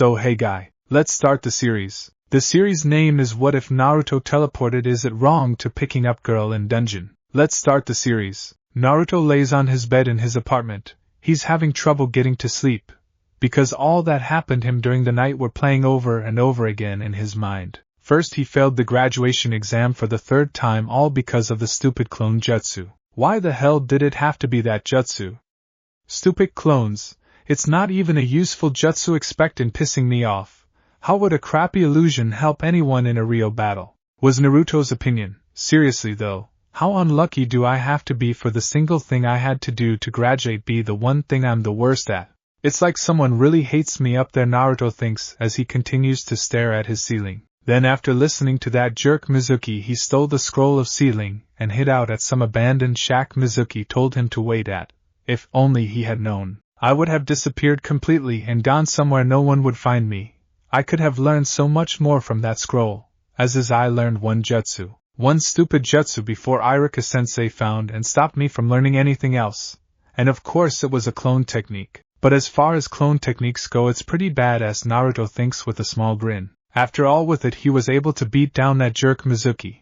So hey guy, let's start the series. The series name is What If Naruto Teleported? Is it wrong to picking up girl in dungeon? Let's start the series. Naruto lays on his bed in his apartment. He's having trouble getting to sleep, because all that happened him during the night were playing over and over again in his mind. First he failed the graduation exam for the third time, all because of the stupid clone jutsu. Why the hell did it have to be that jutsu? Stupid clones, it's not even a useful jutsu expectant pissing me off. How would a crappy illusion help anyone in a real battle? Was Naruto's opinion. Seriously though, how unlucky do I have to be for the single thing I had to do to graduate be the one thing I'm the worst at? It's like someone really hates me up there, Naruto thinks as he continues to stare at his ceiling. Then after listening to that jerk Mizuki, he stole the scroll of ceiling and hid out at some abandoned shack Mizuki told him to wait at. If only he had known, I would have disappeared completely and gone somewhere no one would find me. I could have learned so much more from that scroll, as I learned one jutsu. One stupid jutsu before Iruka-sensei found and stopped me from learning anything else. And of course it was a clone technique. But as far as clone techniques go, it's pretty badass, Naruto thinks with a small grin. After all, with it he was able to beat down that jerk Mizuki.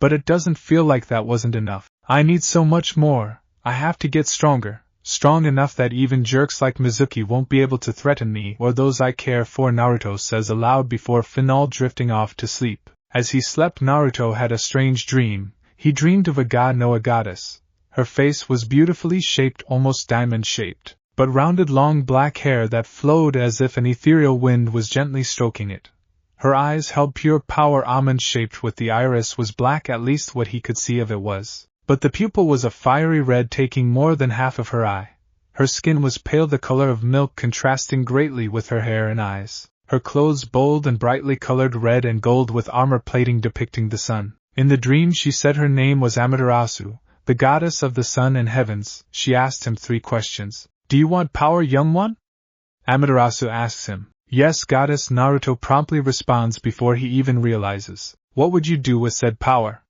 But it doesn't feel like that wasn't enough. I need so much more. I have to get stronger. Strong enough that even jerks like Mizuki won't be able to threaten me or those I care for, Naruto says aloud before finally drifting off to sleep. As he slept, Naruto had a strange dream. He dreamed of a god, no, a goddess. Her face was beautifully shaped, almost diamond-shaped, but rounded long black hair that flowed as if an ethereal wind was gently stroking it. Her eyes held pure power, almond-shaped, with the iris was black, at least what he could see of it was. But the pupil was a fiery red, taking more than half of her eye. Her skin was pale, the color of milk, contrasting greatly with her hair and eyes. Her clothes bold and brightly colored red and gold with armor plating depicting the sun. In the dream she said her name was Amaterasu, the goddess of the sun and heavens. She asked him 3 questions. Do you want power, young one? Amaterasu asks him. Yes, goddess, Naruto promptly responds before he even realizes. What would you do with said power?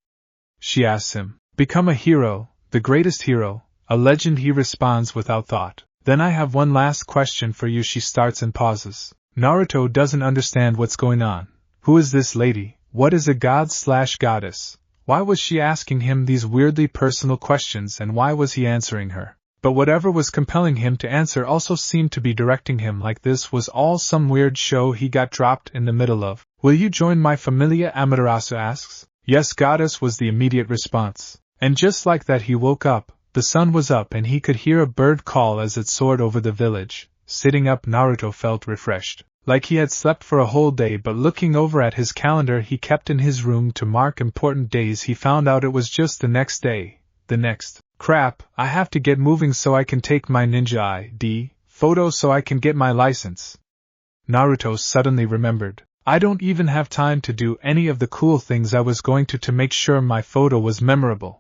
She asks him. Become a hero, the greatest hero, a legend, he responds without thought. Then I have one last question for you, she starts and pauses. Naruto doesn't understand what's going on. Who is this lady? What is a god/goddess? Why was she asking him these weirdly personal questions, and why was he answering her? But whatever was compelling him to answer also seemed to be directing him like this was all some weird show he got dropped in the middle of. Will you join my familia? Amaterasu asks. Yes, goddess, was the immediate response. And just like that he woke up. The sun was up and he could hear a bird call as it soared over the village. Sitting up, Naruto felt refreshed, like he had slept for a whole day, but looking over at his calendar he kept in his room to mark important days, he found out it was just the next day. The next. Crap, I have to get moving so I can take my ninja ID photo so I can get my license. Naruto suddenly remembered. I don't even have time to do any of the cool things I was going to make sure my photo was memorable.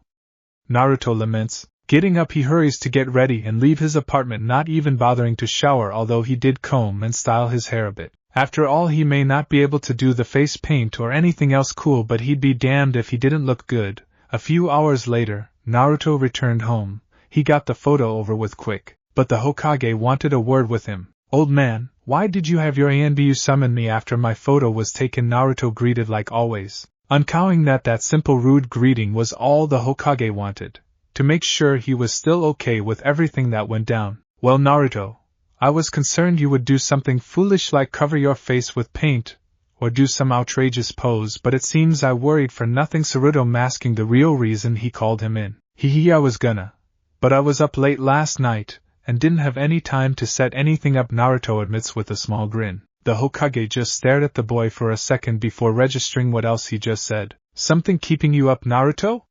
Naruto laments. Getting up, he hurries to get ready and leave his apartment, not even bothering to shower, although he did comb and style his hair a bit. After all, he may not be able to do the face paint or anything else cool, but he'd be damned if he didn't look good. A few hours later, Naruto returned home. He got the photo over with quick, but the Hokage wanted a word with him. Old man, why did you have your Anbu summon me after my photo was taken? Naruto greeted like always, uncowing that simple rude greeting was all the Hokage wanted, to make sure he was still okay with everything that went down. Well, Naruto, I was concerned you would do something foolish like cover your face with paint, or do some outrageous pose, but it seems I worried for nothing. Naruto masking the real reason he called him in. I was gonna. But I was up late last night, and didn't have any time to set anything up, Naruto admits with a small grin. The Hokage just stared at the boy for a second before registering what else he just said. Something keeping you up, Naruto?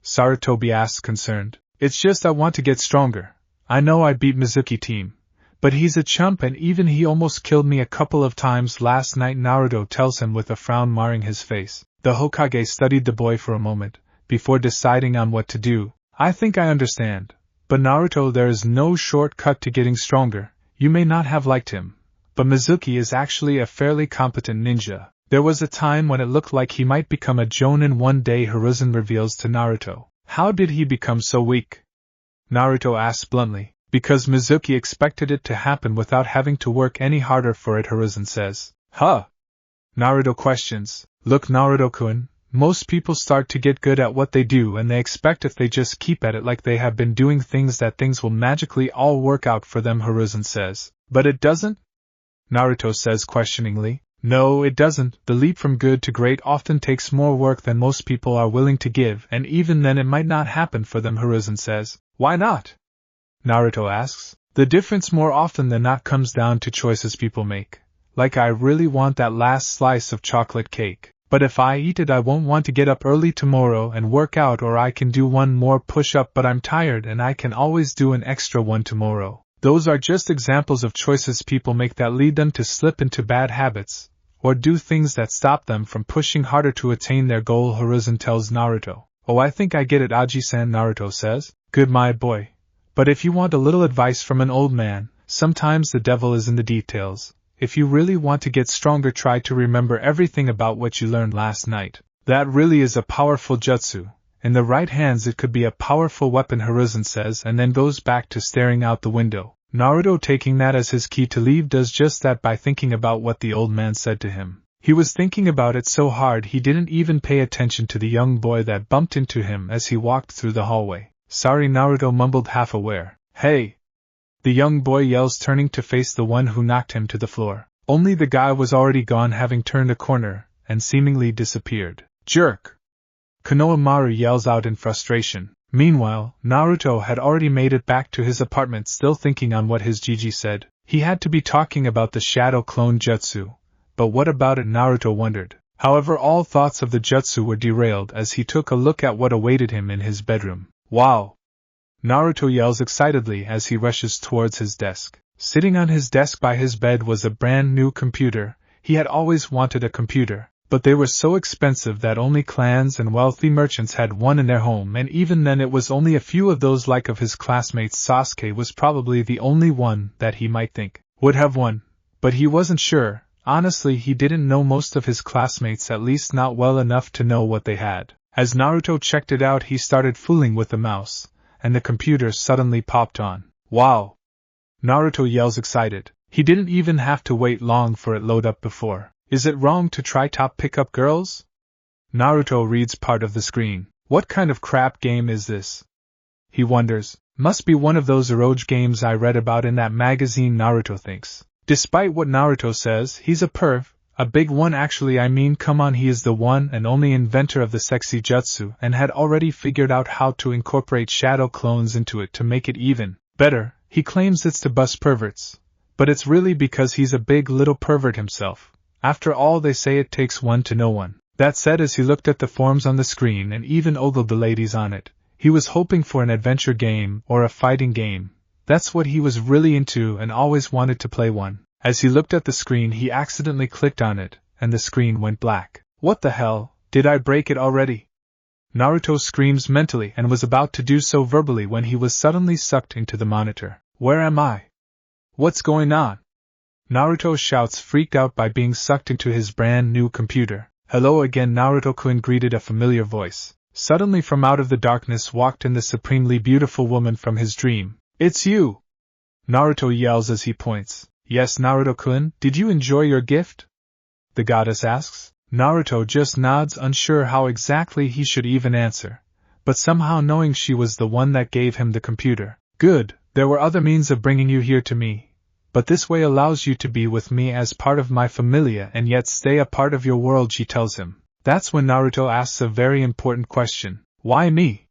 Sarutobi asked, concerned. It's just I want to get stronger. I know I beat Mizuki team, but he's a chump and even he almost killed me a couple of times last night, Naruto tells him with a frown marring his face. The Hokage studied the boy for a moment, before deciding on what to do. I think I understand. But Naruto, there is no shortcut to getting stronger. You may not have liked him, but Mizuki is actually a fairly competent ninja. There was a time when it looked like he might become a Jonin one day, Hiruzen reveals to Naruto. How did he become so weak? Naruto asks bluntly. Because Mizuki expected it to happen without having to work any harder for it, Hiruzen says. Huh? Naruto questions. Look, Naruto-kun, most people start to get good at what they do and they expect if they just keep at it like they have been doing things that things will magically all work out for them, Hiruzen says. But it doesn't? Naruto says questioningly. No, it doesn't. The leap from good to great often takes more work than most people are willing to give, and even then it might not happen for them, Hiruzen says. Why not? Naruto asks. The difference more often than not comes down to choices people make. Like, I really want that last slice of chocolate cake, but if I eat it I won't want to get up early tomorrow and work out, or I can do one more push-up but I'm tired and I can always do an extra one tomorrow. Those are just examples of choices people make that lead them to slip into bad habits, or do things that stop them from pushing harder to attain their goal, Hiruzen tells Naruto. Oh, I think I get it, Aji-san, Naruto says. Good, my boy. But if you want a little advice from an old man, sometimes the devil is in the details. If you really want to get stronger, try to remember everything about what you learned last night. That really is a powerful jutsu. In the right hands it could be a powerful weapon, Hiruzen says, and then goes back to staring out the window. Naruto, taking that as his key to leave, does just that by thinking about what the old man said to him. He was thinking about it so hard he didn't even pay attention to the young boy that bumped into him as he walked through the hallway. Sorry, Naruto mumbled, half aware. Hey! The young boy yells, turning to face the one who knocked him to the floor. Only the guy was already gone, having turned a corner, and seemingly disappeared. Jerk! Konohamaru yells out in frustration. Meanwhile, Naruto had already made it back to his apartment, still thinking on what his Jiji said. He had to be talking about the shadow clone jutsu. But what about it, Naruto wondered. However, all thoughts of the jutsu were derailed as he took a look at what awaited him in his bedroom. Wow! Naruto yells excitedly as he rushes towards his desk. Sitting on his desk by his bed was a brand new computer. He had always wanted a computer, but they were so expensive that only clans and wealthy merchants had one in their home, and even then it was only a few of those. Like of his classmates, Sasuke was probably the only one that he might think would have one, but he wasn't sure. Honestly, he didn't know most of his classmates, at least not well enough to know what they had. As Naruto checked it out, he started fooling with the mouse, and the computer suddenly popped on. Wow! Naruto yells excited. He didn't even have to wait long for it load up before. Is it wrong to try top pickup girls? Naruto reads part of the screen. What kind of crap game is this? He wonders. Must be one of those eroge games I read about in that magazine, Naruto thinks. Despite what Naruto says, he's a perv. A big one actually, I mean, come on, he is the one and only inventor of the sexy jutsu and had already figured out how to incorporate shadow clones into it to make it even better. He claims it's to bust perverts, but it's really because he's a big little pervert himself. After all, they say it takes one to know one. That said, as he looked at the forms on the screen and even ogled the ladies on it, he was hoping for an adventure game or a fighting game. That's what he was really into and always wanted to play one. As he looked at the screen, he accidentally clicked on it, and the screen went black. What the hell? Did I break it already? Naruto screams mentally and was about to do so verbally when he was suddenly sucked into the monitor. Where am I? What's going on? Naruto shouts, freaked out by being sucked into his brand new computer. Hello again, Naruto-kun greeted a familiar voice. Suddenly from out of the darkness walked in the supremely beautiful woman from his dream. It's you! Naruto yells as he points. Yes, Naruto-kun, did you enjoy your gift? The goddess asks. Naruto just nods, unsure how exactly he should even answer, but somehow knowing she was the one that gave him the computer. Good, there were other means of bringing you here to me, but this way allows you to be with me as part of my familia and yet stay a part of your world, she tells him. That's when Naruto asks a very important question. Why me?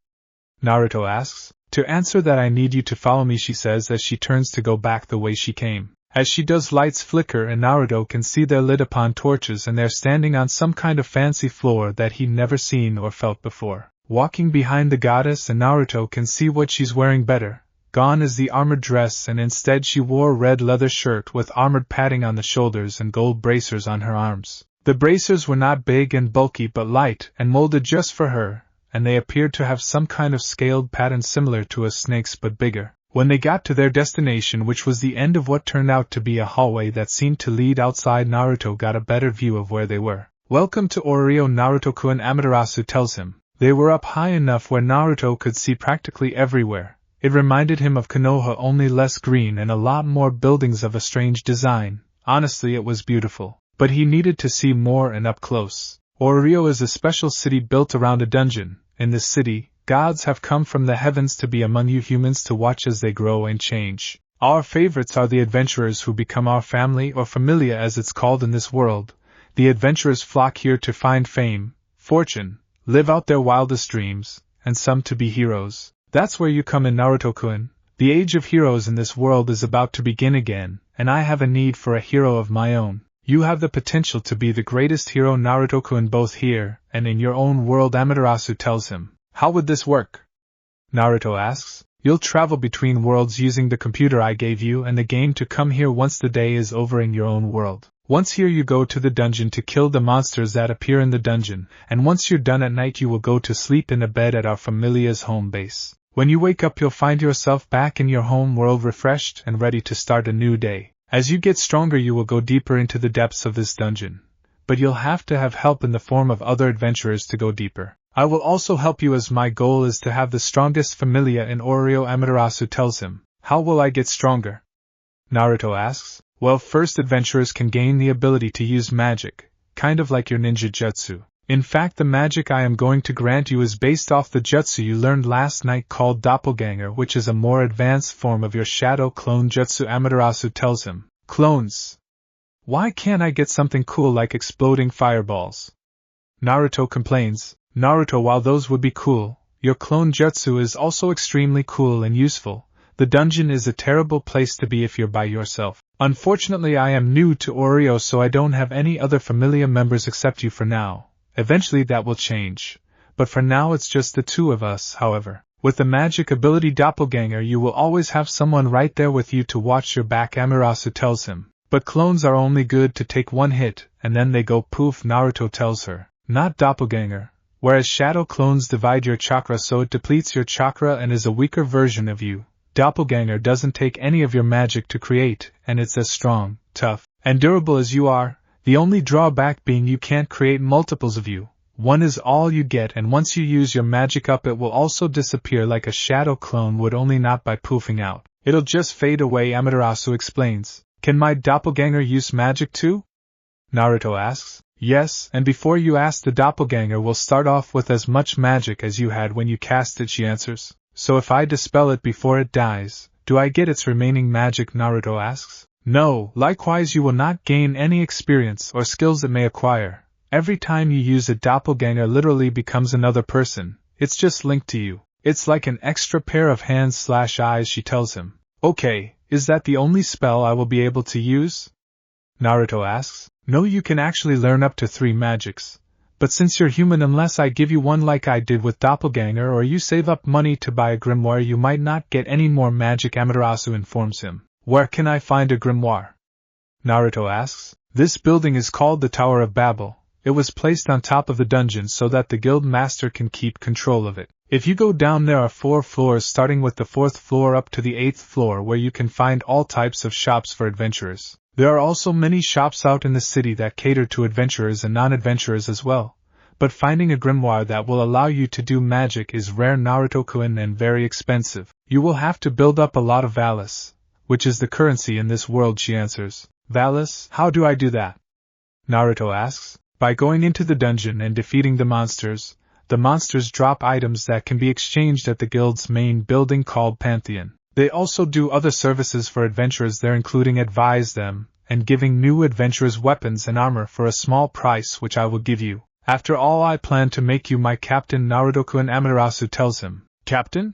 Naruto asks. To answer that, I need you to follow me, she says as she turns to go back the way she came. As she does, lights flicker and Naruto can see they're lit upon torches and they're standing on some kind of fancy floor that he'd never seen or felt before. Walking behind the goddess, and Naruto can see what she's wearing better. Gone is the armored dress, and instead she wore a red leather shirt with armored padding on the shoulders and gold bracers on her arms. The bracers were not big and bulky but light and molded just for her, and they appeared to have some kind of scaled pattern similar to a snake's but bigger. When they got to their destination, which was the end of what turned out to be a hallway that seemed to lead outside, Naruto got a better view of where they were. Welcome to Oreo, Naruto-kun, Amaterasu tells him. They were up high enough where Naruto could see practically everywhere, It reminded him of Konoha, only less green and a lot more buildings of a strange design. Honestly, it was beautiful, but he needed to see more and up close. Oreo is a special city built around a dungeon. In this city, gods have come from the heavens to be among you humans to watch as they grow and change. Our favorites are the adventurers who become our family, or familia as it's called in this world. The adventurers flock here to find fame, fortune, live out their wildest dreams, and some to be heroes. That's where you come in, Naruto-kun. The age of heroes in this world is about to begin again, and I have a need for a hero of my own. You have the potential to be the greatest hero, Naruto-kun, both here and in your own world, Amaterasu tells him. How would this work? Naruto asks. You'll travel between worlds using the computer I gave you and the game to come here once the day is over in your own world. Once here you go to the dungeon to kill the monsters that appear in the dungeon, and once you're done at night you will go to sleep in a bed at our familia's home base. When you wake up you'll find yourself back in your home world, refreshed and ready to start a new day. As you get stronger you will go deeper into the depths of this dungeon. But you'll have to have help in the form of other adventurers to go deeper. I will also help you as my goal is to have the strongest familia in Oreo, Amaterasu tells him. How will I get stronger? Naruto asks. Well, first adventurers can gain the ability to use magic, kind of like your ninja jutsu. In fact, the magic I am going to grant you is based off the jutsu you learned last night called Doppelganger, which is a more advanced form of your shadow clone jutsu, Amaterasu tells him. Clones. Why can't I get something cool like exploding fireballs? Naruto complains. Naruto, while those would be cool, your clone jutsu is also extremely cool and useful. The dungeon is a terrible place to be if you're by yourself. Unfortunately, I am new to Oreo, so I don't have any other familia members except you for now. Eventually that will change. But for now it's just the two of us, however. With the magic ability Doppelganger you will always have someone right there with you to watch your back, Amaterasu tells him. But clones are only good to take one hit, and then they go poof, Naruto tells her. Not Doppelganger. Whereas shadow clones divide your chakra so it depletes your chakra and is a weaker version of you. Doppelganger doesn't take any of your magic to create, and it's as strong, tough, and durable as you are. The only drawback being you can't create multiples of you. One is all you get, and once you use your magic up it will also disappear like a shadow clone would, only not by poofing out. It'll just fade away, Amaterasu explains. Can my doppelganger use magic too? Naruto asks. Yes, and before you ask, the doppelganger will start off with as much magic as you had when you cast it, she answers. So if I dispel it before it dies, do I get its remaining magic? Naruto asks. No, likewise you will not gain any experience or skills it may acquire. Every time you use a doppelganger literally becomes another person. It's just linked to you. It's like an extra pair of hands/eyes, she tells him. Okay, is that the only spell I will be able to use? Naruto asks. No, you can actually learn up to 3 magics. But since you're human, unless I give you one like I did with doppelganger or you save up money to buy a grimoire, you might not get any more magic, Amaterasu informs him. Where can I find a grimoire? Naruto asks. This building is called the Tower of Babel. It was placed on top of the dungeon so that the guild master can keep control of it. If you go down, there are 4 floors starting with the 4th floor up to the 8th floor, where you can find all types of shops for adventurers. There are also many shops out in the city that cater to adventurers and non-adventurers as well. But finding a grimoire that will allow you to do magic is rare, Naruto-kun, and very expensive. You will have to build up a lot of Valis, which is the currency in this world, she answers. Valis? How do I do that? Naruto asks. By going into the dungeon and defeating the monsters. The monsters drop items that can be exchanged at the guild's main building called Pantheon. They also do other services for adventurers there, including advise them, and giving new adventurers weapons and armor for a small price, which I will give you. After all, I plan to make you my captain, Naruto-kun, Amaterasu tells him. Captain?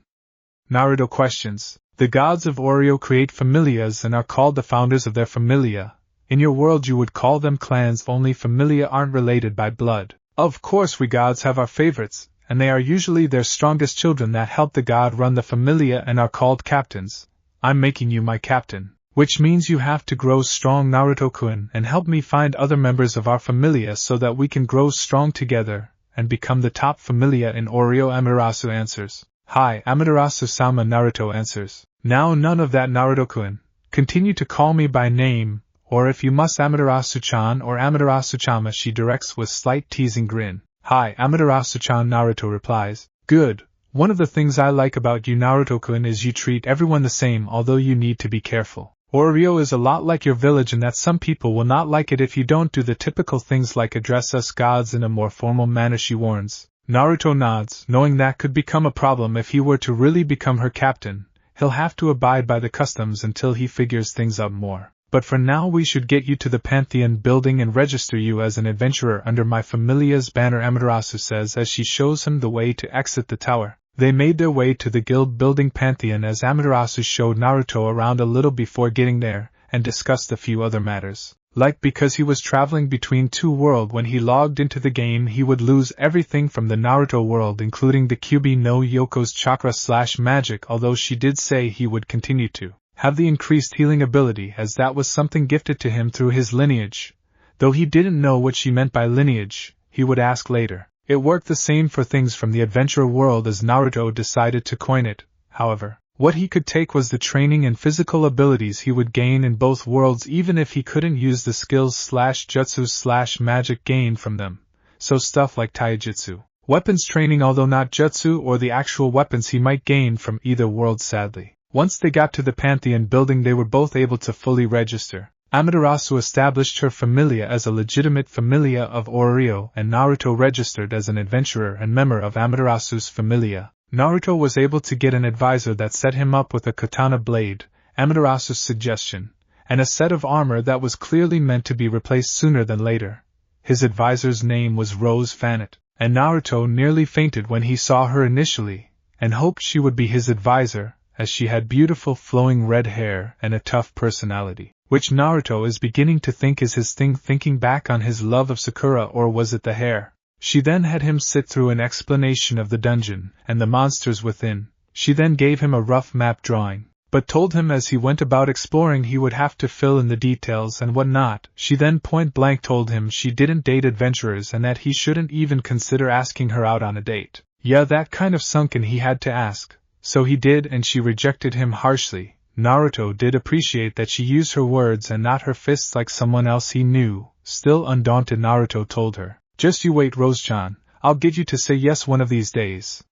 Naruto questions. The gods of Oreo create familias and are called the founders of their familia. In your world you would call them clans, only familia aren't related by blood. Of course we gods have our favorites, and they are usually their strongest children that help the god run the familia and are called captains. I'm making you my captain, which means you have to grow strong, Naruto-kun, and help me find other members of our familia so that we can grow strong together and become the top familia in Oreo, Amaterasu answers. Hi, Amaterasu-sama, Naruto answers. Now none of that, Naruto-kun. Continue to call me by name, or if you must, Amaterasu-chan or Amaterasu-chama, she directs with slight teasing grin. Hi, Amaterasu-chan, Naruto replies. Good, One of the things I like about you, Naruto-kun, is you treat everyone the same, although you need to be careful. Oreo is a lot like your village in that some people will not like it if you don't do the typical things like address us gods in a more formal manner, she warns. Naruto nods, knowing that could become a problem if he were to really become her captain. He'll have to abide by the customs until he figures things out more. But for now we should get you to the Pantheon building and register you as an adventurer under my familia's banner, Amaterasu says as she shows him the way to exit the tower. They made their way to the guild building Pantheon as Amaterasu showed Naruto around a little before getting there, and discussed a few other matters. Like because he was traveling between two worlds when he logged into the game, he would lose everything from the Naruto world, including the Kyubi no Yoko's chakra/magic, although she did say he would continue to have the increased healing ability as that was something gifted to him through his lineage. Though he didn't know what she meant by lineage, he would ask later. It worked the same for things from the adventure world as Naruto decided to coin it, however. What he could take was the training and physical abilities he would gain in both worlds even if he couldn't use the skills/jutsu/magic gained from them, so stuff like taijutsu, weapons training, although not jutsu or the actual weapons he might gain from either world. Sadly, once they got to the Pantheon building they were both able to fully register. Amaterasu established her familia as a legitimate familia of Oreo, and Naruto registered as an adventurer and member of Amaterasu's familia. Naruto was able to get an advisor that set him up with a katana blade, Amaterasu's suggestion, and a set of armor that was clearly meant to be replaced sooner than later. His advisor's name was Rose Fanet, and Naruto nearly fainted when he saw her initially, and hoped she would be his advisor, as she had beautiful flowing red hair and a tough personality, which Naruto is beginning to think is his thing, thinking back on his love of Sakura, or was it the hair? She then had him sit through an explanation of the dungeon and the monsters within. She then gave him a rough map drawing, but told him as he went about exploring he would have to fill in the details and whatnot. She then point blank told him she didn't date adventurers and that he shouldn't even consider asking her out on a date. Yeah, that kind of sunken he had to ask. So he did, and she rejected him harshly. Naruto did appreciate that she used her words and not her fists like someone else he knew. Still undaunted, Naruto told her, "Just you wait, Rose-chan, I'll get you to say yes one of these days."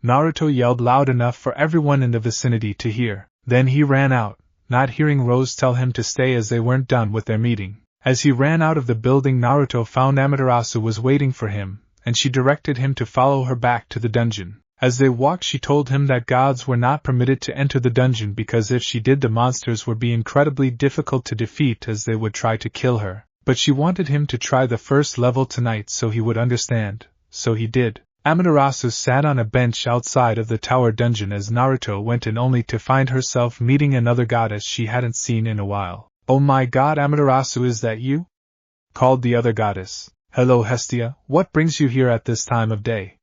Naruto yelled loud enough for everyone in the vicinity to hear. Then he ran out, not hearing Rose tell him to stay as they weren't done with their meeting. As he ran out of the building, Naruto found Amaterasu was waiting for him, and she directed him to follow her back to the dungeon. As they walked, she told him that gods were not permitted to enter the dungeon because if she did the monsters would be incredibly difficult to defeat as they would try to kill her. But she wanted him to try the first level tonight so he would understand. So he did. Amaterasu sat on a bench outside of the tower dungeon as Naruto went in, only to find herself meeting another goddess she hadn't seen in a while. "Oh my god, Amaterasu, is that you?" called the other goddess. "Hello Hestia, what brings you here at this time of day?"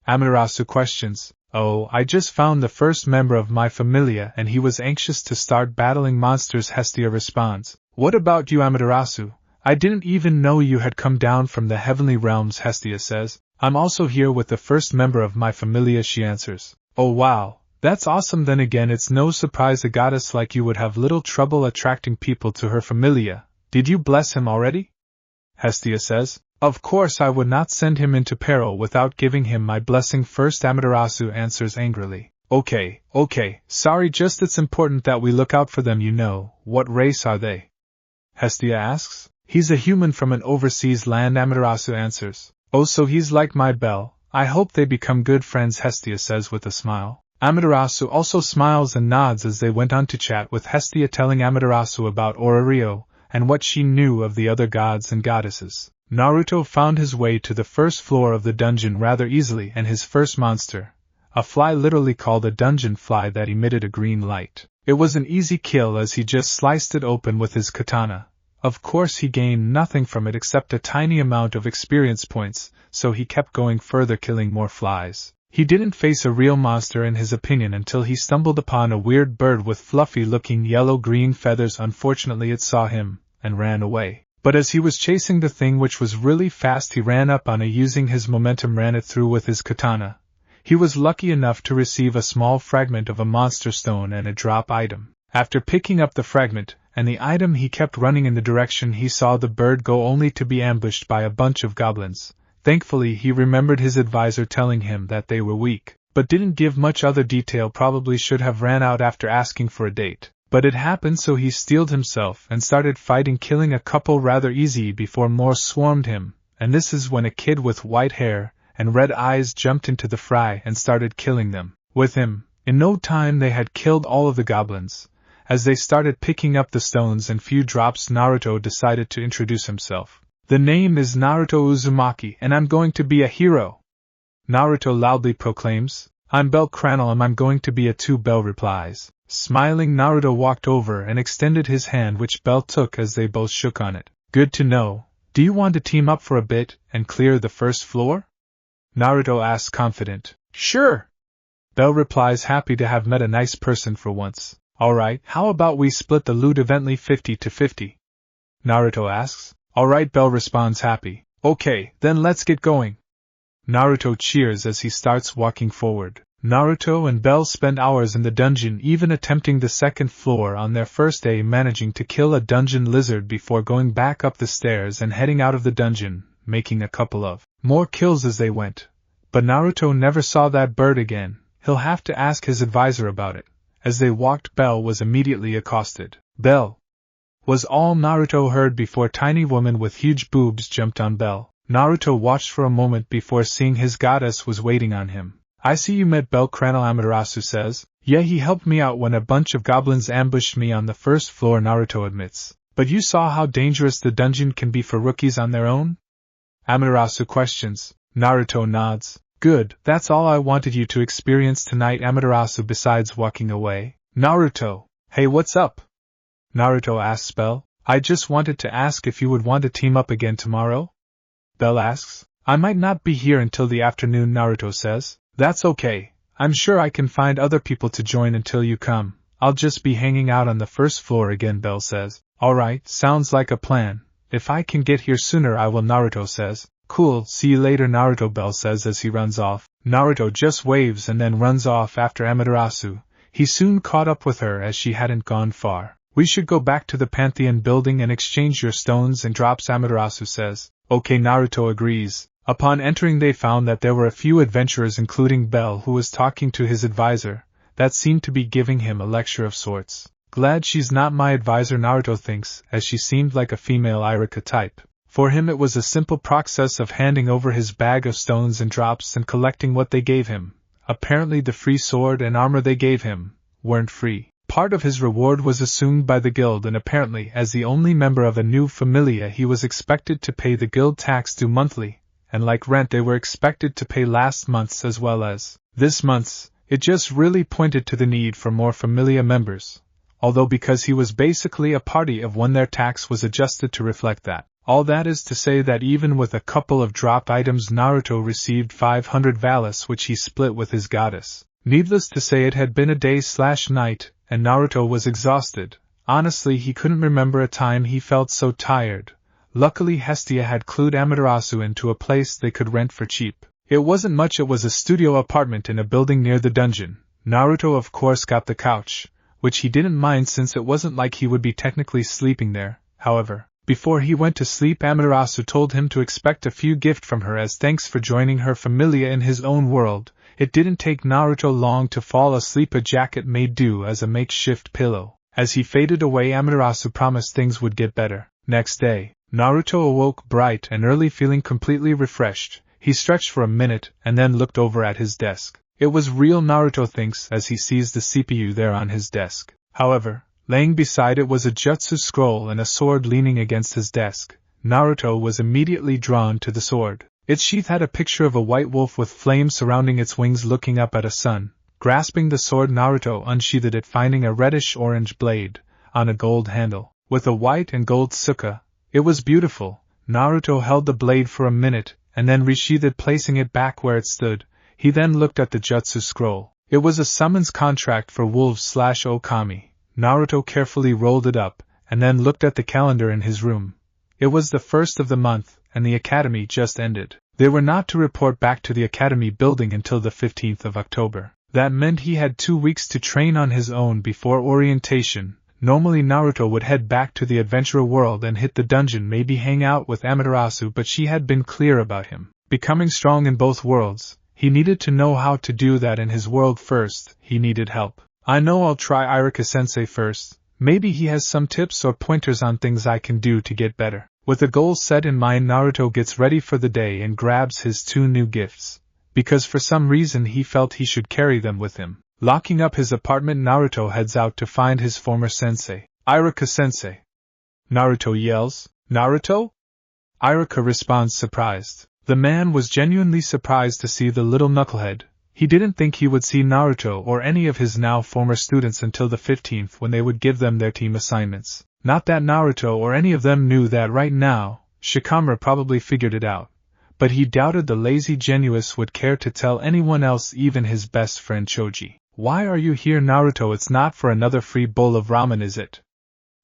Amaterasu questions. "Oh, I just found the first member of my familia and he was anxious to start battling monsters," Hestia responds. "What about you, Amaterasu? I didn't even know you had come down from the heavenly realms," Hestia says. "I'm also here with the first member of my familia," she answers. "Oh wow, that's awesome. Then again, it's no surprise a goddess like you would have little trouble attracting people to her familia. Did you bless him already?" Hestia says. "Of course I would not send him into peril without giving him my blessing first," Amaterasu answers angrily. Okay, sorry, just it's important that we look out for them, you know. What race are they?" Hestia asks. "He's a human from an overseas land," Amaterasu answers. "Oh, so he's like my Belle. I hope they become good friends," Hestia says with a smile. Amaterasu also smiles and nods as they went on to chat, with Hestia telling Amaterasu about Oreo and what she knew of the other gods and goddesses. Naruto found his way to the first floor of the dungeon rather easily, and his first monster, a fly literally called a dungeon fly that emitted a green light. It was an easy kill as he just sliced it open with his katana. Of course he gained nothing from it except a tiny amount of experience points, so he kept going further, killing more flies. He didn't face a real monster in his opinion until he stumbled upon a weird bird with fluffy-looking yellow-green feathers. Unfortunately it saw him, and ran away. But as he was chasing the thing, which was really fast, he ran up on it, using his momentum ran it through with his katana. He was lucky enough to receive a small fragment of a monster stone and a drop item. After picking up the fragment and the item, he kept running in the direction he saw the bird go, only to be ambushed by a bunch of goblins. Thankfully he remembered his advisor telling him that they were weak, but didn't give much other detail. Probably should have ran out after asking for a date. But it happened, so he steeled himself and started fighting, killing a couple rather easy before more swarmed him, and this is when a kid with white hair and red eyes jumped into the fray and started killing them. With him, in no time they had killed all of the goblins. As they started picking up the stones and few drops, Naruto decided to introduce himself. The name is Naruto Uzumaki, and I'm going to be a hero. Naruto loudly proclaims. I'm Bell Cranel, and I'm going to be a too. Bell replies. Smiling, Naruto walked over and extended his hand, which Bell took as they both shook on it. Good to know. Do you want to team up for a bit and clear the first floor? Naruto asks, confident. Sure. Bell replies, happy to have met a nice person for once. Alright, how about we split the loot evenly 50-50? Naruto asks. Alright, Bell responds, happy. Okay, then let's get going. Naruto cheers as he starts walking forward. Naruto and Bell spend hours in the dungeon, even attempting the second floor on their first day, managing to kill a dungeon lizard before going back up the stairs and heading out of the dungeon, making a couple of more kills as they went. But Naruto never saw that bird again. He'll have to ask his advisor about it. As they walked, Bell was immediately accosted. Bell! Was all Naruto heard before tiny woman with huge boobs jumped on Bell. Naruto watched for a moment before seeing his goddess was waiting on him. I see you met Bell Cranel, Amaterasu says. Yeah, he helped me out when a bunch of goblins ambushed me on the first floor, Naruto admits. But you saw how dangerous the dungeon can be for rookies on their own? Amaterasu questions. Naruto nods. Good, that's all I wanted you to experience tonight, Amaterasu, besides walking away. Naruto. Hey, what's up? Naruto asks Bell. I just wanted to ask if you would want to team up again tomorrow? Bell asks. I might not be here until the afternoon, Naruto says. That's okay. I'm sure I can find other people to join until you come. I'll just be hanging out on the first floor again, Bell says. Alright, sounds like a plan. If I can get here sooner I will, Naruto says. Cool, see you later, Naruto, Bell says as he runs off. Naruto just waves and then runs off after Amaterasu. He soon caught up with her as she hadn't gone far. We should go back to the Pantheon building and exchange your stones and drops, Amaterasu says. Okay, Naruto agrees. Upon entering they found that there were a few adventurers, including Bell, who was talking to his advisor, that seemed to be giving him a lecture of sorts. Glad she's not my advisor, Naruto thinks, as she seemed like a female Irika type. For him it was a simple process of handing over his bag of stones and drops and collecting what they gave him. Apparently the free sword and armor they gave him weren't free. Part of his reward was assumed by the guild, and apparently as the only member of a new familia he was expected to pay the guild tax due monthly, and like rent they were expected to pay last month's as well as this month's. It just really pointed to the need for more familia members, although because he was basically a party of one, their tax was adjusted to reflect that. All that is to say that even with a couple of dropped items Naruto received 500 valis, which he split with his goddess. Needless to say it had been a day/night, and Naruto was exhausted. Honestly, he couldn't remember a time he felt so tired. Luckily Hestia had clued Amaterasu into a place they could rent for cheap. It wasn't much, it was a studio apartment in a building near the dungeon. Naruto of course got the couch, which he didn't mind since it wasn't like he would be technically sleeping there. However, before he went to sleep Amaterasu told him to expect a few gifts from her as thanks for joining her familia in his own world. It didn't take Naruto long to fall asleep. A jacket made do as a makeshift pillow. As he faded away Amaterasu promised things would get better. Next day, Naruto awoke bright and early, feeling completely refreshed. He stretched for a minute and then looked over at his desk. It was real, Naruto thinks as he sees the CPU there on his desk. However, laying beside it was a jutsu scroll and a sword leaning against his desk. Naruto was immediately drawn to the sword. Its sheath had a picture of a white wolf with flames surrounding its wings looking up at a sun. Grasping the sword, Naruto unsheathed it, finding a reddish-orange blade on a gold handle, with a white and gold tsuka. It was beautiful. Naruto held the blade for a minute, and then resheathed it, placing it back where it stood. He then looked at the jutsu scroll. It was a summons contract for wolves/Okami. Naruto carefully rolled it up, and then looked at the calendar in his room. It was the 1st of the month, and the academy just ended. They were not to report back to the academy building until the 15th of October. That meant he had 2 weeks to train on his own before orientation. Normally Naruto would head back to the adventurer world and hit the dungeon, maybe hang out with Amaterasu, but she had been clear about him becoming strong in both worlds. He needed to know how to do that in his world first. He needed help. I know I'll try Iruka-sensei first. Maybe he has some tips or pointers on things I can do to get better. With a goal set in mind, Naruto gets ready for the day and grabs his 2 new gifts, because for some reason he felt he should carry them with him. Locking up his apartment, Naruto heads out to find his former sensei. Iruka-sensei! Naruto yells. Naruto? Iruka responds surprised. The man was genuinely surprised to see the little knucklehead. He didn't think he would see Naruto or any of his now former students until the 15th, when they would give them their team assignments. Not that Naruto or any of them knew that right now. Shikamaru probably figured it out, but he doubted the lazy Genuus would care to tell anyone else, even his best friend Choji. Why are you here, Naruto? It's not for another free bowl of ramen, is it?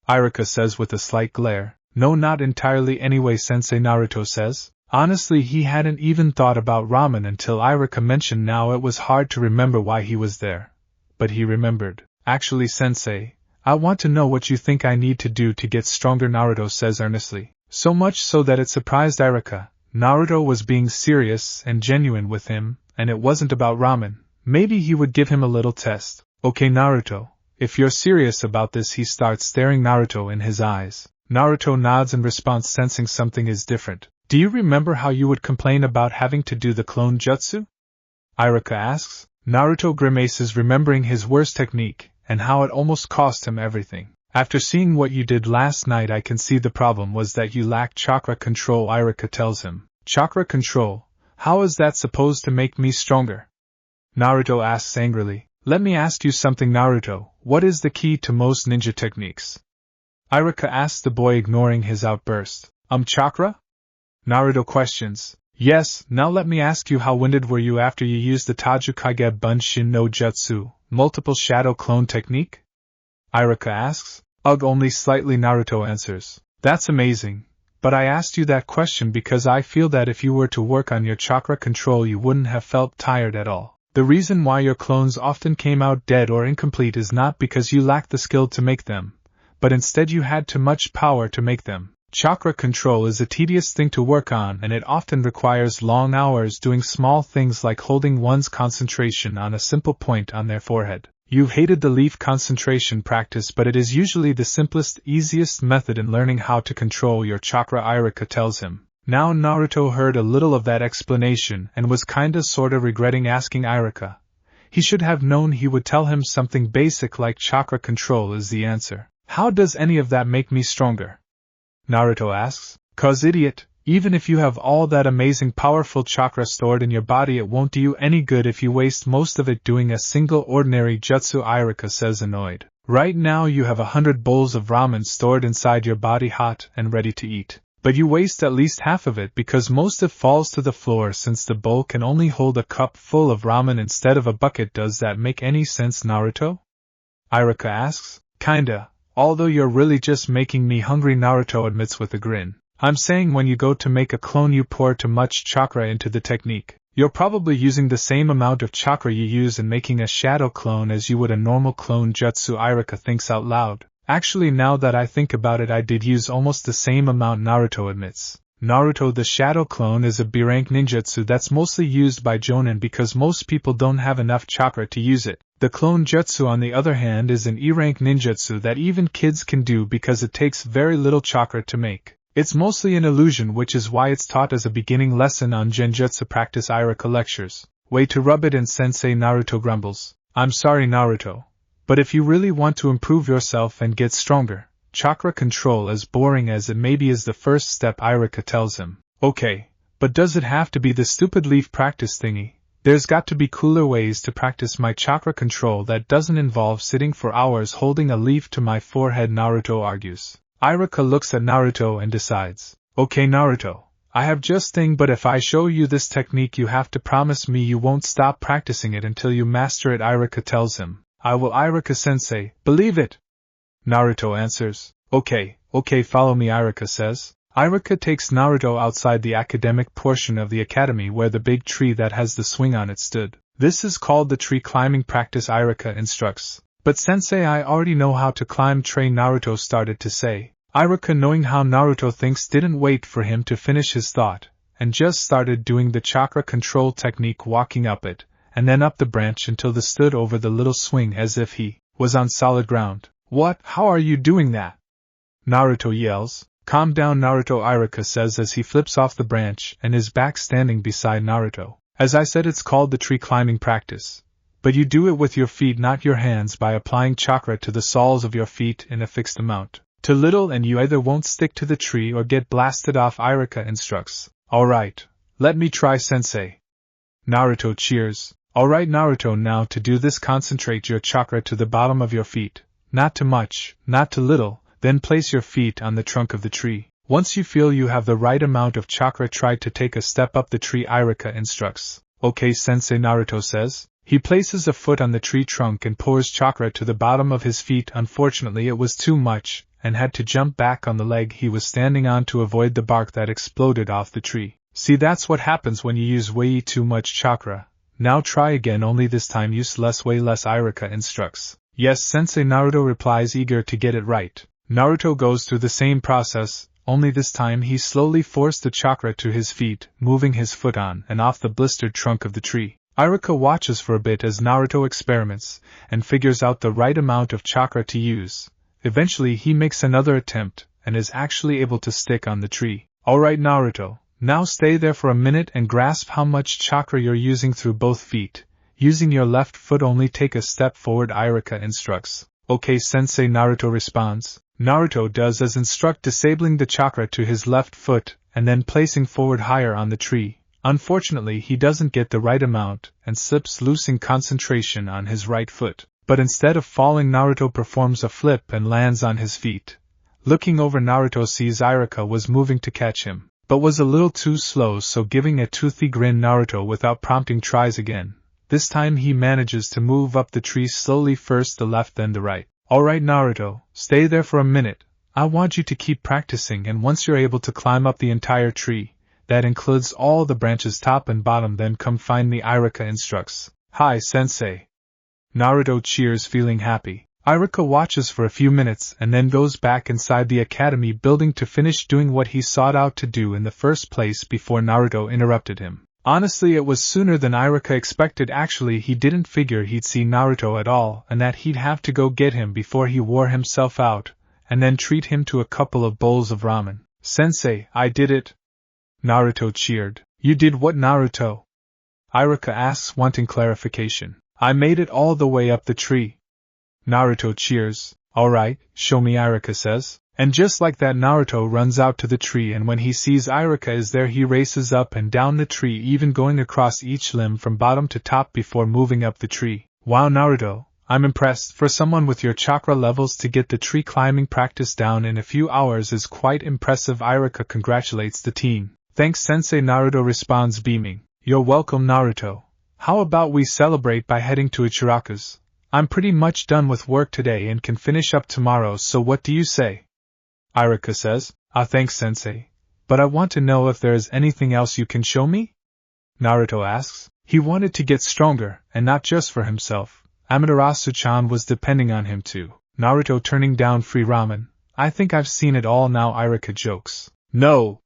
Iruka says with a slight glare. No, not entirely anyway, sensei, Naruto says. Honestly, he hadn't even thought about ramen until Iruka mentioned. Now it was hard to remember why he was there. But he remembered. Actually, sensei, I want to know what you think I need to do to get stronger, Naruto says earnestly. So much so that it surprised Iruka. Naruto was being serious and genuine with him, and it wasn't about ramen. Maybe he would give him a little test. Okay, Naruto, if you're serious about this. He starts staring Naruto in his eyes. Naruto nods in response, sensing something is different. Do you remember how you would complain about having to do the clone jutsu? Iruka asks. Naruto grimaces, remembering his worst technique, and how it almost cost him everything. After seeing what you did last night, I can see the problem was that you lacked chakra control, Iruka tells him. Chakra control? How is that supposed to make me stronger? Naruto asks angrily. Let me ask you something, Naruto. What is the key to most ninja techniques? Iruka asks the boy, ignoring his outburst. Chakra? Naruto questions. Yes, now let me ask you, how winded were you after you used the Tajukage Bunshin no Jutsu, multiple shadow clone technique? Iruka asks. Ugh, only slightly, Naruto answers. That's amazing. But I asked you that question because I feel that if you were to work on your chakra control, you wouldn't have felt tired at all. The reason why your clones often came out dead or incomplete is not because you lacked the skill to make them, but instead you had too much power to make them. Chakra control is a tedious thing to work on, and it often requires long hours doing small things like holding one's concentration on a simple point on their forehead. You've hated the leaf concentration practice, but it is usually the simplest, easiest method in learning how to control your chakra, Iruka tells him. Now Naruto heard a little of that explanation and was kinda sorta regretting asking Iruka. He should have known he would tell him something basic like chakra control is the answer. How does any of that make me stronger? Naruto asks. 'Cause idiot, even if you have all that amazing powerful chakra stored in your body, it won't do you any good if you waste most of it doing a single ordinary jutsu, Iruka says, annoyed. Right now you have 100 bowls of ramen stored inside your body, hot and ready to eat. But you waste at least half of it because most of it falls to the floor since the bowl can only hold a cup full of ramen instead of a bucket. Does that make any sense, Naruto? Iruka asks. Kinda, although you're really just making me hungry, Naruto admits with a grin. I'm saying when you go to make a clone you pour too much chakra into the technique. You're probably using the same amount of chakra you use in making a shadow clone as you would a normal clone jutsu. Iruka thinks out loud. Actually, now that I think about it, I did use almost the same amount, Naruto admits. Naruto, the shadow clone is a B-rank ninjutsu that's mostly used by jonin because most people don't have enough chakra to use it. The clone jutsu, on the other hand, is an E-rank ninjutsu that even kids can do because it takes very little chakra to make. It's mostly an illusion, which is why it's taught as a beginning lesson on genjutsu practice. Iruka lectures. Way to rub it in, sensei, Naruto grumbles. I'm sorry, Naruto. But if you really want to improve yourself and get stronger, chakra control, as boring as it may be, is the first step, Iruka tells him. Okay, but does it have to be the stupid leaf practice thingy? There's got to be cooler ways to practice my chakra control that doesn't involve sitting for hours holding a leaf to my forehead, Naruto argues. Iruka looks at Naruto and decides. Okay, Naruto, I have just thing, but if I show you this technique you have to promise me you won't stop practicing it until you master it, Iruka tells him. I will, Iruka-sensei, believe it! Naruto answers. Okay, follow me, Iruka says. Iruka takes Naruto outside the academic portion of the academy where the big tree that has the swing on it stood. This is called the tree climbing practice, Iruka instructs. But sensei, I already know how to climb tree, Naruto started to say. Iruka, knowing how Naruto thinks, didn't wait for him to finish his thought, and just started doing the chakra control technique, walking up it, and then up the branch until they stood over the little swing as if he was on solid ground. What? How are you doing that? Naruto yells. Calm down, Naruto, Iruka says as he flips off the branch and is back standing beside Naruto. As I said, it's called the tree climbing practice. But you do it with your feet, not your hands, by applying chakra to the soles of your feet in a fixed amount. Too little and you either won't stick to the tree or get blasted off, Iruka instructs. Alright, let me try, sensei. Naruto cheers. Alright, Naruto, now to do this, concentrate your chakra to the bottom of your feet. Not too much, not too little, then place your feet on the trunk of the tree. Once you feel you have the right amount of chakra, try to take a step up the tree, Iruka instructs. Okay, sensei, Naruto says. He places a foot on the tree trunk and pours chakra to the bottom of his feet. Unfortunately, it was too much, and had to jump back on the leg he was standing on to avoid the bark that exploded off the tree. See, that's what happens when you use way too much chakra. Now try again, only this time use less, way less, Iruka instructs. Yes, sensei, Naruto replies, eager to get it right. Naruto goes through the same process, only this time he slowly forced the chakra to his feet, moving his foot on and off the blistered trunk of the tree. Iruka watches for a bit as Naruto experiments, and figures out the right amount of chakra to use. Eventually he makes another attempt, and is actually able to stick on the tree. Alright, Naruto, now stay there for a minute and grasp how much chakra you're using through both feet. Using your left foot only, take a step forward, Iruka instructs. Okay, sensei, Naruto responds. Naruto does as instructed, disabling the chakra to his left foot, and then placing forward higher on the tree. Unfortunately, he doesn't get the right amount, and slips, losing concentration on his right foot. But instead of falling, Naruto performs a flip and lands on his feet. Looking over, Naruto sees Iruka was moving to catch him, but was a little too slow, so giving a toothy grin, Naruto without prompting tries again. This time he manages to move up the tree slowly, first the left then the right. Alright, Naruto, stay there for a minute. I want you to keep practicing, and once you're able to climb up the entire tree, that includes all the branches top and bottom, then come find me, Iruka instructs. Hi, sensei. Naruto cheers, feeling happy. Iruka watches for a few minutes and then goes back inside the academy building to finish doing what he sought out to do in the first place before Naruto interrupted him. Honestly, it was sooner than Iruka expected. Actually, he didn't figure he'd see Naruto at all, and that he'd have to go get him before he wore himself out, and then treat him to a couple of bowls of ramen. Sensei, I did it! Naruto cheered. You did what, Naruto? Iruka asks, wanting clarification. I made it all the way up the tree. Naruto cheers. Alright, show me, Iruka says. And just like that, Naruto runs out to the tree, and when he sees Iruka is there, he races up and down the tree, even going across each limb from bottom to top before moving up the tree. Wow, Naruto, I'm impressed. For someone with your chakra levels to get the tree climbing practice down in a few hours is quite impressive. Iruka congratulates the team. Thanks, sensei, Naruto responds, beaming. You're welcome, Naruto. How about we celebrate by heading to Ichiraku's? I'm pretty much done with work today and can finish up tomorrow, so what do you say? Iruka says. Thanks, sensei. But I want to know if there is anything else you can show me? Naruto asks. He wanted to get stronger, and not just for himself. Amaterasu-chan was depending on him too. Naruto turning down free ramen. I think I've seen it all now, Iruka jokes. No!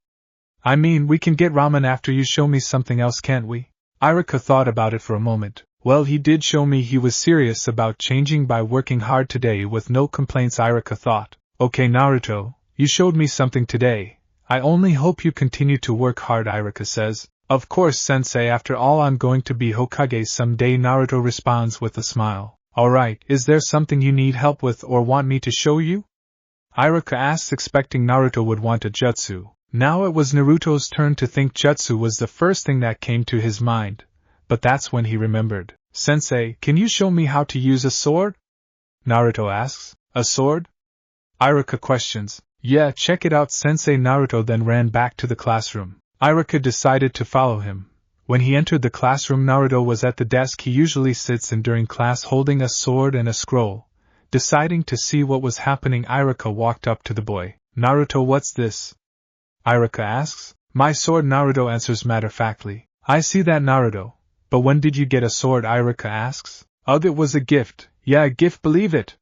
I mean, we can get ramen after you show me something else, can't we? Iruka thought about it for a moment. Well, he did show me he was serious about changing by working hard today with no complaints, Iruka thought. Okay, Naruto, you showed me something today. I only hope you continue to work hard, Iruka says. Of course, sensei, after all I'm going to be Hokage someday, Naruto responds with a smile. Alright, is there something you need help with or want me to show you? Iruka asks, expecting Naruto would want a jutsu. Now it was Naruto's turn to think. Jutsu was the first thing that came to his mind, but that's when he remembered. Sensei, can you show me how to use a sword? Naruto asks. A sword? Iruka questions. Yeah, check it out, sensei. Naruto then ran back to the classroom. Iruka decided to follow him. When he entered the classroom, Naruto was at the desk he usually sits in during class, holding a sword and a scroll. Deciding to see what was happening, Iruka walked up to the boy. Naruto, what's this? Iruka asks. My sword, Naruto answers matter-of-factly. I see that, Naruto. But when did you get a sword? Iruka asks. Ugh, it was a gift. Yeah, a gift, believe it.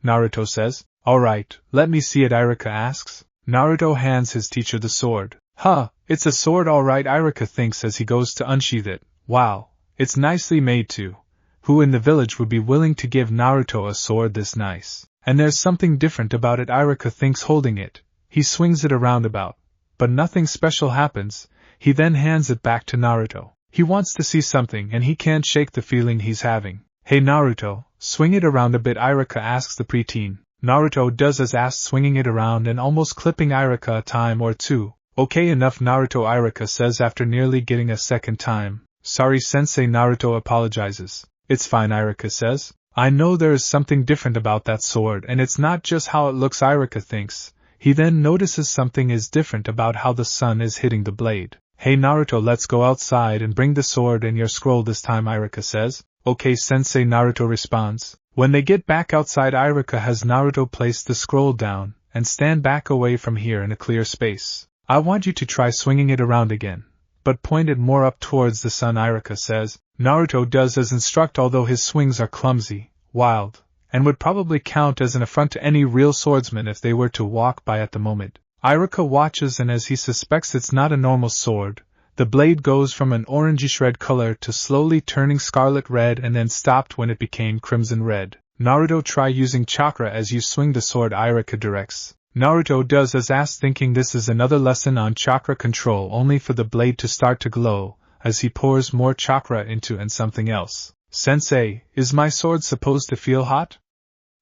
Naruto says. Alright, let me see it, Iruka asks. Naruto hands his teacher the sword. Huh, it's a sword alright, Irika thinks as he goes to unsheath it. Wow, it's nicely made too. Who in the village would be willing to give Naruto a sword this nice? And there's something different about it, Irika thinks, holding it. He swings it around about. But nothing special happens. He then hands it back to Naruto. He wants to see something and he can't shake the feeling he's having. Hey Naruto, swing it around a bit, Irika asks the preteen. Naruto does as asked, swinging it around and almost clipping Irika a time or two. Okay, enough, Naruto, Irika says after nearly getting a second time. Sorry sensei, Naruto apologizes. It's fine, Irika says. I know there is something different about that sword and it's not just how it looks, Irika thinks. He then notices something is different about how the sun is hitting the blade. Hey Naruto, let's go outside and bring the sword and your scroll this time, Irika says. Okay sensei, Naruto responds. When they get back outside, Irika has Naruto place the scroll down and stand back away from here in a clear space. I want you to try swinging it around again, but point it more up towards the sun, Irika says. Naruto does as instructed, although his swings are clumsy, wild, and would probably count as an affront to any real swordsman if they were to walk by at the moment. Irika watches, and as he suspects it's not a normal sword, the blade goes from an orangish red color to slowly turning scarlet red and then stopped when it became crimson red. Naruto, try using chakra as you swing the sword, Irika directs. Naruto does as asked, thinking this is another lesson on chakra control, only for the blade to start to glow as he pours more chakra into and something else. Sensei, is my sword supposed to feel hot?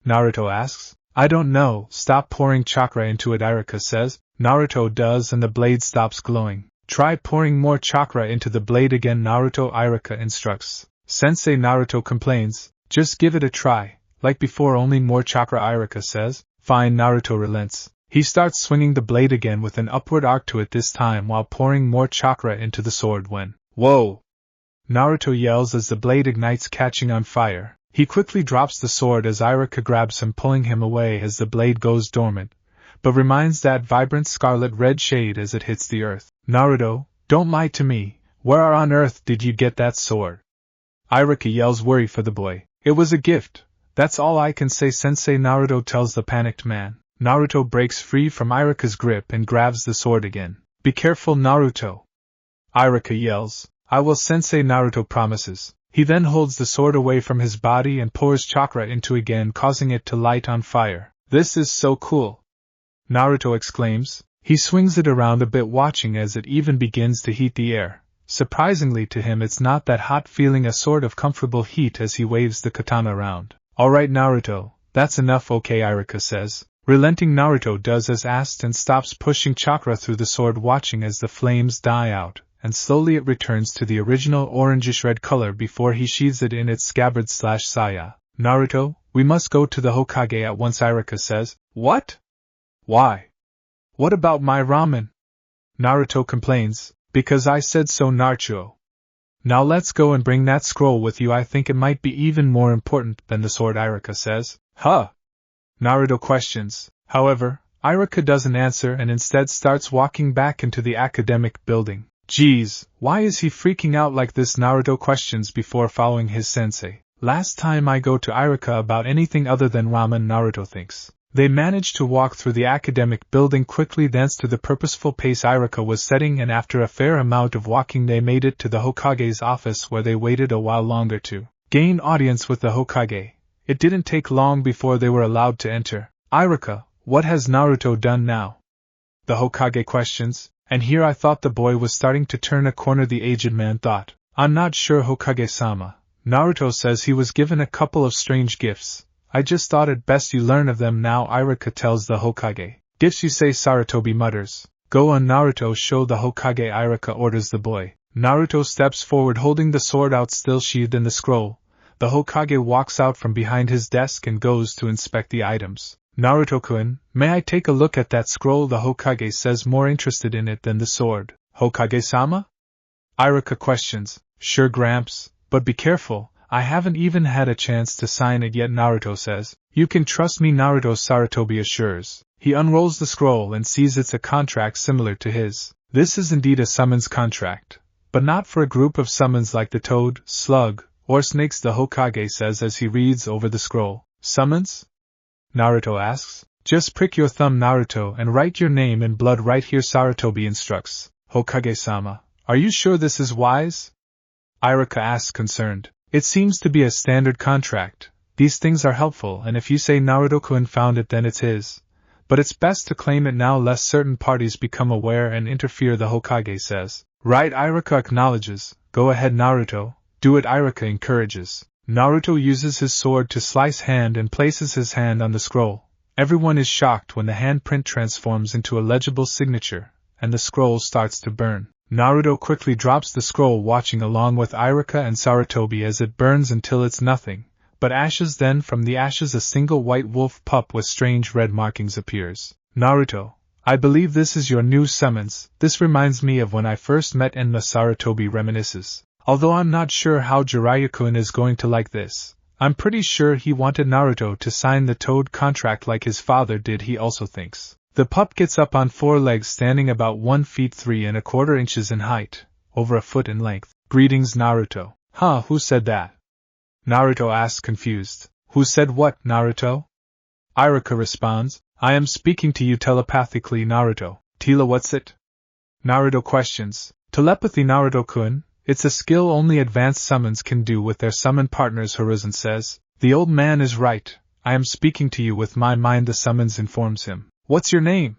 Naruto asks. I don't know, stop pouring chakra into it, Irika says. Naruto does and the blade stops glowing. Try pouring more chakra into the blade again, Naruto, Irika instructs. Sensei, Naruto complains. Just give it a try. Like before, only more chakra, Irika says. Fine, Naruto relents. He starts swinging the blade again with an upward arc to it, this time while pouring more chakra into the sword when, whoa! Naruto yells as the blade ignites, catching on fire. He quickly drops the sword as Irika grabs him, pulling him away as the blade goes dormant, but reminds that vibrant scarlet red shade as it hits the earth. Naruto, don't lie to me. Where on earth did you get that sword? Irika yells, worry for the boy. It was a gift. That's all I can say, sensei, Naruto tells the panicked man. Naruto breaks free from Irika's grip and grabs the sword again. Be careful, Naruto. Irika yells. I will, sensei, Naruto promises. He then holds the sword away from his body and pours chakra into again, causing it to light on fire. This is so cool! Naruto exclaims. He swings it around a bit, watching as it even begins to heat the air. Surprisingly to him, it's not that hot, feeling a sort of comfortable heat as he waves the katana around. Alright Naruto, that's enough, okay, Irika says. Relenting, Naruto does as asked and stops pushing chakra through the sword, watching as the flames die out, and slowly it returns to the original orangish red color before he sheathes it in its scabbard/saya. Naruto, we must go to the Hokage at once, Irika says. What? Why? What about my ramen? Naruto complains. Because I said so, Naruto. Now let's go and bring that scroll with you. I think it might be even more important than the sword, Irika says. Huh? Naruto questions. However, Irika doesn't answer and instead starts walking back into the academic building. Geez, why is he freaking out like this? Naruto questions before following his sensei. Last time I go to Irika about anything other than ramen, Naruto thinks. They managed to walk through the academic building quickly thanks to the purposeful pace Irika was setting, and after a fair amount of walking they made it to the Hokage's office, where they waited a while longer to gain audience with the Hokage. It didn't take long before they were allowed to enter. Irika, what has Naruto done now? The Hokage questions, and here I thought the boy was starting to turn a corner, the aged man thought. I'm not sure, Hokage-sama. Naruto says he was given a couple of strange gifts. I just thought it best you learn of them now, Irika tells the Hokage. Gifts, you say? Sarutobi mutters. Go on, Naruto, show the Hokage, Irika orders the boy. Naruto steps forward holding the sword out, still sheathed in the scroll. The Hokage walks out from behind his desk and goes to inspect the items. Naruto-kun, may I take a look at that scroll? The Hokage says, more interested in it than the sword. Hokage-sama? Irika questions. Sure, Gramps, but be careful. I haven't even had a chance to sign it yet, Naruto says. You can trust me, Naruto, Sarutobi assures. He unrolls the scroll and sees it's a contract similar to his. This is indeed a summons contract, but not for a group of summons like the toad, slug, or snakes, the Hokage says as he reads over the scroll. Summons? Naruto asks. Just prick your thumb, Naruto, and write your name in blood right here, Sarutobi instructs. Hokage-sama, are you sure this is wise? Iruka asks, concerned. It seems to be a standard contract. These things are helpful, and if you say Naruto-kun found it, then it's his. But it's best to claim it now lest certain parties become aware and interfere, the Hokage says. Right, Iruka acknowledges. Go ahead, Naruto. Do it, Iruka encourages. Naruto uses his sword to slice hand and places his hand on the scroll. Everyone is shocked when the handprint transforms into a legible signature, and the scroll starts to burn. Naruto quickly drops the scroll, watching along with Iruka and Sarutobi as it burns until it's nothing but ashes. Then from the ashes a single white wolf pup with strange red markings appears. Naruto, I believe this is your new summons. This reminds me of when I first met Enma, Sarutobi reminisces. Although I'm not sure how Jiraiya-kun is going to like this. I'm pretty sure he wanted Naruto to sign the Toad contract like his father did, he also thinks. The pup gets up on 4 legs, standing about 1 feet 3¼ inches in height, over a foot in length. Greetings, Naruto. Huh, who said that? Naruto asks, confused. Who said what, Naruto? Iruka responds, I am speaking to you telepathically, Naruto. Tila, what's it? Naruto questions. Telepathy, Naruto-kun. It's a skill only advanced summons can do with their summon partners, Hiruzen says. The old man is right. I am speaking to you with my mind, the summons informs him. What's your name?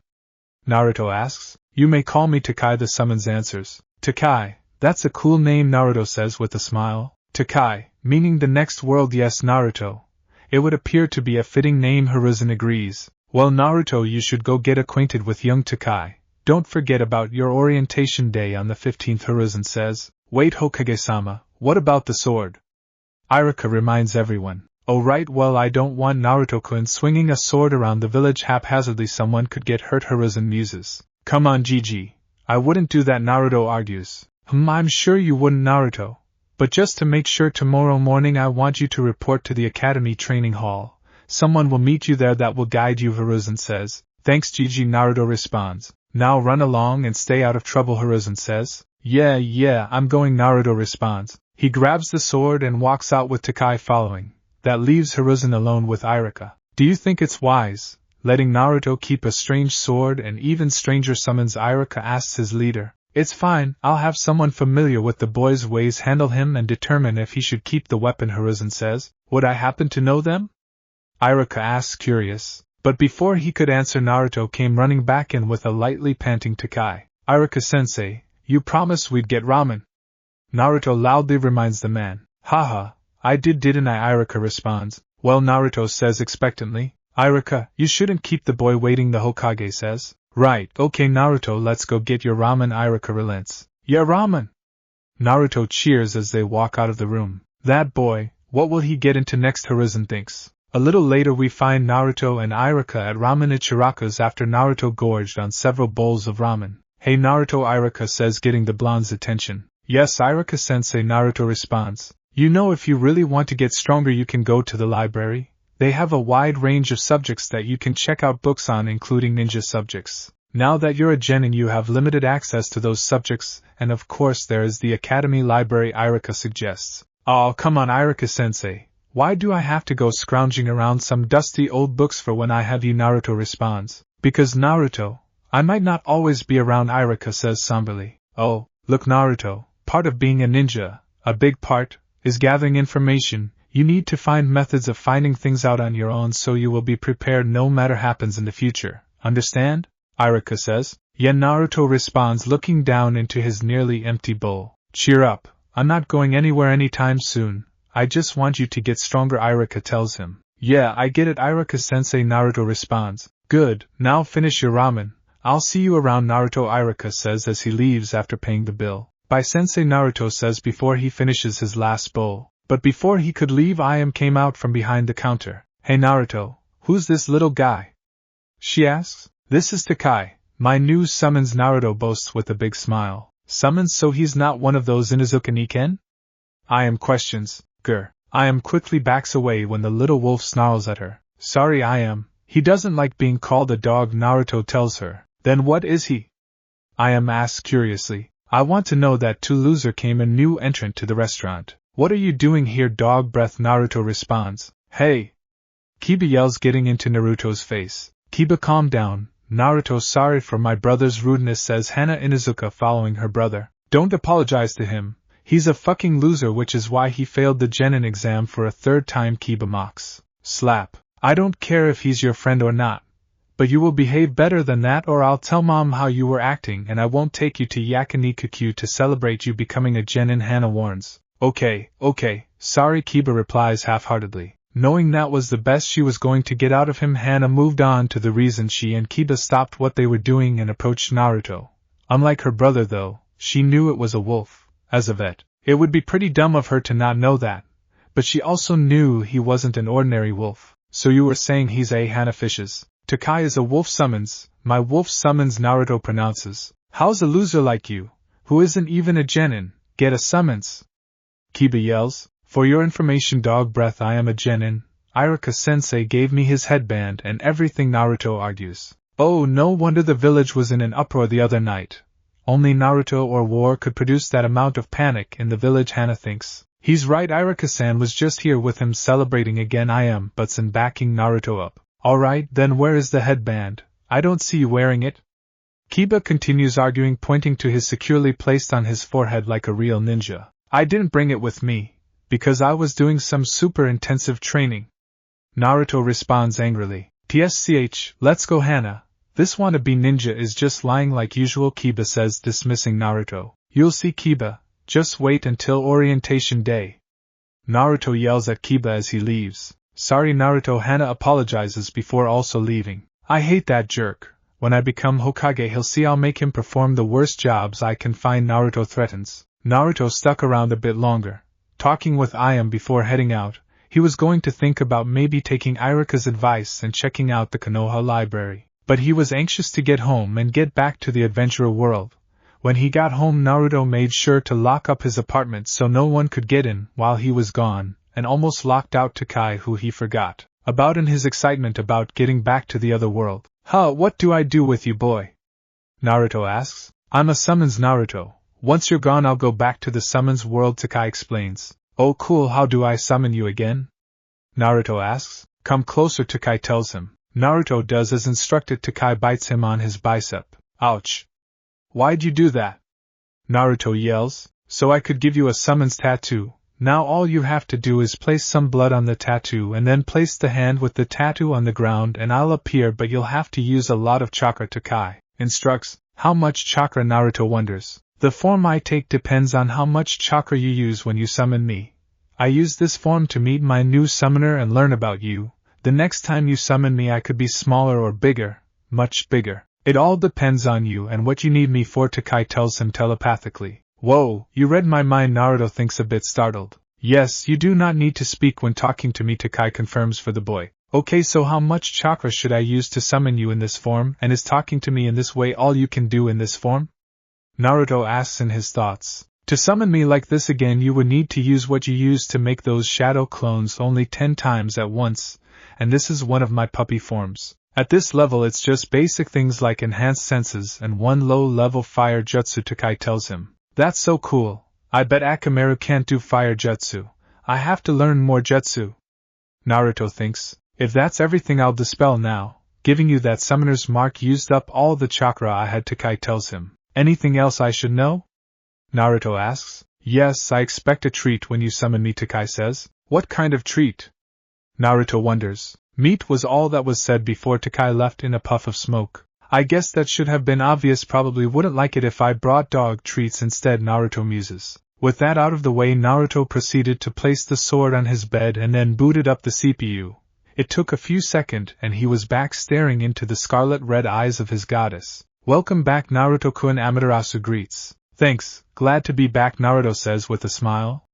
Naruto asks. You may call me Takai, the summons answers. Takai, that's a cool name, Naruto says with a smile. Takai, meaning the next world, yes, Naruto. It would appear to be a fitting name, Hiruzen agrees. Well, Naruto, you should go get acquainted with young Takai. Don't forget about your orientation day on the 15th, Hiruzen says. Wait, Hokage-sama, what about the sword? Iruka reminds everyone. Oh right, well, I don't want Naruto-kun swinging a sword around the village haphazardly, someone could get hurt, Hiruzen muses. Come on, Gigi. I wouldn't do that, Naruto argues. I'm sure you wouldn't, Naruto. But just to make sure, tomorrow morning I want you to report to the Academy Training Hall. Someone will meet you there that will guide you, Hiruzen says. Thanks, Gigi, Naruto responds. Now run along and stay out of trouble, Hiruzen says. Yeah, I'm going, Naruto responds. He grabs the sword and walks out with Takai following. That leaves Hiruzen alone with Iruka. Do you think it's wise, letting Naruto keep a strange sword and even stranger summons? Iruka asks his leader. It's fine, I'll have someone familiar with the boy's ways handle him and determine if he should keep the weapon, Hiruzen says. Would I happen to know them? Iruka asks, curious. But before he could answer, Naruto came running back in with a lightly panting Takai. Iruka-sensei, you promised we'd get ramen. Naruto loudly reminds the man. Haha, I did, didn't I? Iruka responds. Well, Naruto says expectantly. Iruka, you shouldn't keep the boy waiting, the Hokage says. Right, okay, Naruto, let's go get your ramen. Iruka relents. Yeah, ramen! Naruto cheers as they walk out of the room. That boy, what will he get into next? Hiruzen thinks. A little later we find Naruto and Iruka at Ramen Ichiraku's after Naruto gorged on several bowls of ramen. Hey Naruto, Iruka says, getting the blonde's attention. Yes, Iruka-sensei, Naruto responds. You know, if you really want to get stronger you can go to the library. They have a wide range of subjects that you can check out books on, including ninja subjects. Now that you're a genin you have limited access to those subjects, and of course there is the Academy Library, Iruka suggests. Oh, come on, Iruka-sensei. Why do I have to go scrounging around some dusty old books for when I have you? Naruto responds. Because, Naruto, I might not always be around, Iruka says somberly. Oh, look, Naruto, part of being a ninja, a big part, is gathering information. You need to find methods of finding things out on your own so you will be prepared no matter happens in the future. Understand? Iruka says. Yeah, Naruto responds, looking down into his nearly empty bowl. Cheer up, I'm not going anywhere anytime soon. I just want you to get stronger, Iruka tells him. Yeah, I get it, Iruka-sensei, Naruto responds. Good, now finish your ramen. I'll see you around, Naruto, Iruka says as he leaves after paying the bill. Bye, sensei, Naruto says before he finishes his last bowl. But before he could leave, Ayame came out from behind the counter. Hey Naruto, who's this little guy? She asks. This is Takai, my new summons, Naruto boasts with a big smile. Summons, so he's not one of those Inuzuka Niken? Ayame questions. Ayame quickly backs away when the little wolf snarls at her. Sorry, Ayame, he doesn't like being called a dog, Naruto tells her. Then what is he? Ayame asks curiously. I want to know that. To loser came a new entrant to the restaurant. What are you doing here, dog breath? Naruto responds. Hey! Kiba yells, getting into Naruto's face. Kiba, calm down. Naruto, sorry for my brother's rudeness, says Hana Inuzuka, following her brother. Don't apologize to him. He's a fucking loser, which is why he failed the Genin exam for a third time, Kiba mocks. Slap. I don't care if he's your friend or not. But you will behave better than that, or I'll tell Mom how you were acting and I won't take you to Yakinikakyu to celebrate you becoming a Genin, Hana warns. Okay, sorry, Kiba replies half-heartedly. Knowing that was the best she was going to get out of him, Hana moved on to the reason she and Kiba stopped what they were doing and approached Naruto. Unlike her brother though, she knew it was a wolf. As a vet, it would be pretty dumb of her to not know that. But she also knew he wasn't an ordinary wolf. So you were saying he's a Hana fishes? Takai is a wolf summons. My wolf summons, Naruto pronounces. How's a loser like you, who isn't even a Genin, get a summons? Kiba yells. For your information, dog breath, I am a Genin. Iruka-sensei gave me his headband and everything, Naruto argues. Oh, no wonder the village was in an uproar the other night. Only Naruto or war could produce that amount of panic in the village, Hana thinks. He's right, Iruka-san was just here with him celebrating again. I am, Butson backing Naruto up. Alright, then where is the headband? I don't see you wearing it. Kiba continues arguing, pointing to his securely placed on his forehead like a real ninja. I didn't bring it with me, because I was doing some super intensive training. Naruto responds angrily. TSCH, let's go, Hana. This wannabe ninja is just lying like usual, Kiba says, dismissing Naruto. You'll see, Kiba. Just wait until orientation day. Naruto yells at Kiba as he leaves. Sorry, Naruto, Hana apologizes before also leaving. I hate that jerk. When I become Hokage, he'll see I'll make him perform the worst jobs I can find, Naruto threatens. Naruto stuck around a bit longer, talking with Ayam before heading out. He was going to think about maybe taking Iruka's advice and checking out the Konoha library. But he was anxious to get home and get back to the adventurer world. When he got home, Naruto made sure to lock up his apartment so no one could get in while he was gone, and almost locked out Takai, who he forgot about in his excitement about getting back to the other world. What do I do with you, boy? Naruto asks. I'm a summons, Naruto. Once you're gone, I'll go back to the summons world, Takai explains. Oh cool, how do I summon you again? Naruto asks. Come closer, Takai tells him. Naruto does as instructed. Takai bites him on his bicep. Ouch. Why'd you do that? Naruto yells. So I could give you a summons tattoo. Now all you have to do is place some blood on the tattoo and then place the hand with the tattoo on the ground and I'll appear, but you'll have to use a lot of chakra, Takai instructs. How much chakra? Naruto wonders. The form I take depends on how much chakra you use when you summon me. I use this form to meet my new summoner and learn about you. The next time you summon me I could be smaller or bigger, much bigger. It all depends on you and what you need me for, Takai tells him telepathically. Whoa, you read my mind, Naruto thinks, a bit startled. Yes, you do not need to speak when talking to me, Takai confirms for the boy. Okay, so how much chakra should I use to summon you in this form, and is talking to me in this way all you can do in this form? Naruto asks in his thoughts. To summon me like this again you would need to use what you used to make those shadow clones only 10 times at once, and this is one of my puppy forms. At this level it's just basic things like enhanced senses and one low-level fire jutsu, Takai tells him. That's so cool. I bet Akamaru can't do fire jutsu. I have to learn more jutsu. Naruto thinks. If that's everything I'll dispel now. Giving you that summoner's mark used up all the chakra I had, Takai tells him. Anything else I should know? Naruto asks. Yes, I expect a treat when you summon me, Takai says. What kind of treat? Naruto wonders. Meat was all that was said before Takai left in a puff of smoke. I guess that should have been obvious, probably wouldn't like it if I brought dog treats instead, Naruto muses. With that out of the way, Naruto proceeded to place the sword on his bed and then booted up the CPU. It took a few seconds and he was back staring into the scarlet-red eyes of his goddess. Welcome back, Naruto-kun, Amaterasu greets. Thanks, glad to be back, Naruto says with a smile.